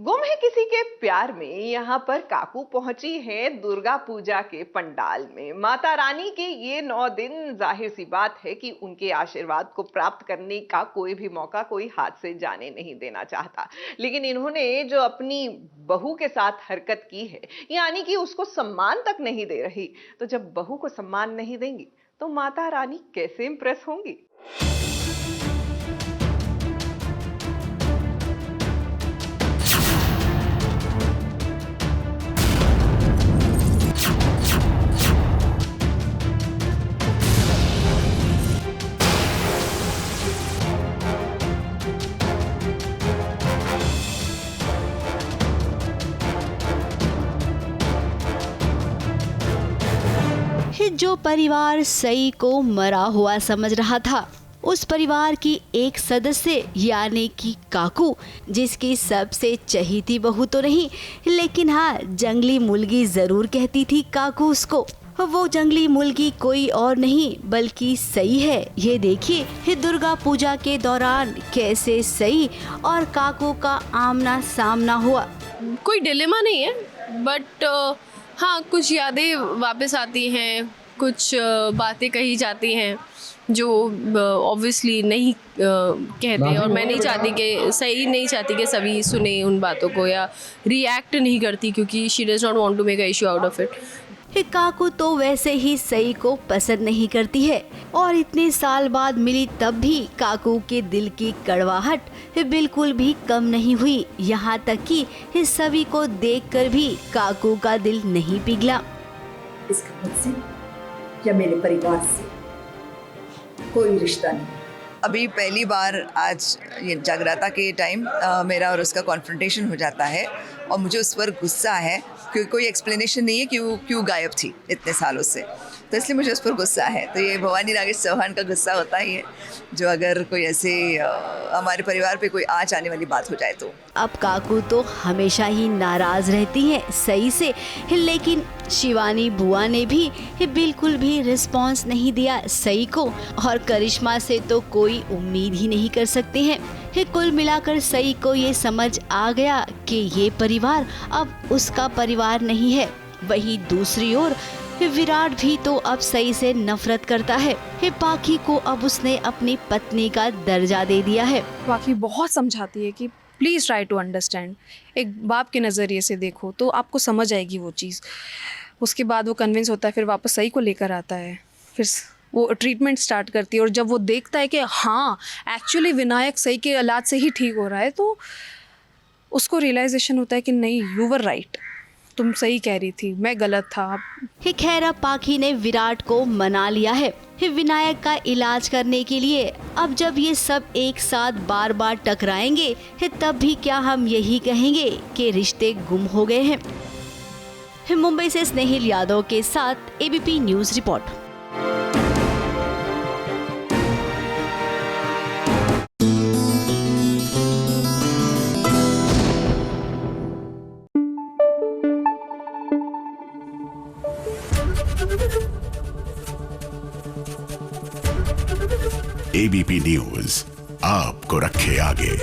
गुम है किसी के प्यार में यहाँ पर काकू पहुंची है दुर्गा पूजा के पंडाल में। माता रानी के ये 9 दिन जाहिर सी बात है कि उनके आशीर्वाद को प्राप्त करने का कोई भी मौका कोई हाथ से जाने नहीं देना चाहता। लेकिन इन्होंने जो अपनी बहू के साथ हरकत की है, यानी कि उसको सम्मान तक नहीं दे रही, तो जब बहू को सम्मान नहीं देंगी तो माता रानी कैसे इंप्रेस होंगी। जो परिवार सई को मरा हुआ समझ रहा था, उस परिवार की एक सदस्य यानी कि काकू, जिसकी सबसे चहीती बहू तो नहीं लेकिन हाँ जंगली मुर्गी जरूर कहती थी काकू उसको। वो जंगली मुर्गी कोई और नहीं बल्कि सई है। ये देखिए दुर्गा पूजा के दौरान कैसे सई और काकू का आमना सामना हुआ। कोई डिलेमा नहीं है, बट हाँ कुछ यादें वापस आती हैं, कुछ बातें कही जाती हैं जो ऑब्वियसली नहीं कहते, और मैं नहीं चाहती कि सही नहीं चाहती कि सभी सुने उन बातों को या रिएक्ट नहीं करती, क्योंकि she does not want to make a issue out of it. काकू तो वैसे ही सई को पसंद नहीं करती है और इतने साल बाद मिली तब भी काकू के दिल की कड़वाहट बिल्कुल भी कम नहीं हुई। यहाँ तक कि इस सभी को देखकर भी काकू का दिल नहीं पिघला। इसका मुझसे या मेरे परिवार से कोई रिश्ता नहीं। अभी पहली बार आज ये जागराता के टाइम मेरा और उसका कॉन्फ्रंटेशन हो जाता है और मुझे उस पर गुस्सा है क्योंकि कोई एक्सप्लेनेशन नहीं है कि वो क्यों गायब थी इतने सालों से, तो इसलिए मुझे उस पर गुस्सा है। तो ये भवानी नागेश चौहान का गुस्सा होता ही है, जो अगर कोई ऐसे हमारे परिवार पे कोई आँच आने वाली बात हो जाए तो। अब काकू तो हमेशा ही नाराज रहती हैं सई से, लेकिन शिवानी बुआ ने भी बिल्कुल भी रिस्पांस नहीं दिया सई को, और करिश्मा से तो कोई उम्मीद ही नहीं कर सकते हैं। कुल मिलाकर सई को ये समझ आ गया कि ये परिवार अब उसका परिवार नहीं है। वहीं दूसरी ओर विराट भी तो अब सई से नफरत करता है। पाखी को अब उसने अपनी पत्नी का दर्जा दे दिया है। पाखी बहुत समझाती है कि प्लीज़ ट्राई टू अंडरस्टैंड, एक बाप के नज़रिए से देखो तो आपको समझ आएगी वो चीज़। उसके बाद वो कन्विंस होता है, फिर वापस सही को लेकर आता है, फिर वो ट्रीटमेंट स्टार्ट करती है। और जब वो देखता है कि हाँ एक्चुअली विनायक सही के इलाज से ही ठीक हो रहा है, तो उसको रियलाइजेशन होता है कि नहीं, यू वर राइट, तुम सही कह रही थी, मैं गलत था। खैर अब पाखी ने विराट को मना लिया है विनायक का इलाज करने के लिए। अब जब ये सब एक साथ बार बार टकराएंगे तब भी क्या हम यही कहेंगे कि रिश्ते गुम हो गए हैं। मुंबई से स्नेहिल यादव के साथ ABP news report. ABP news आपको रखे आगे।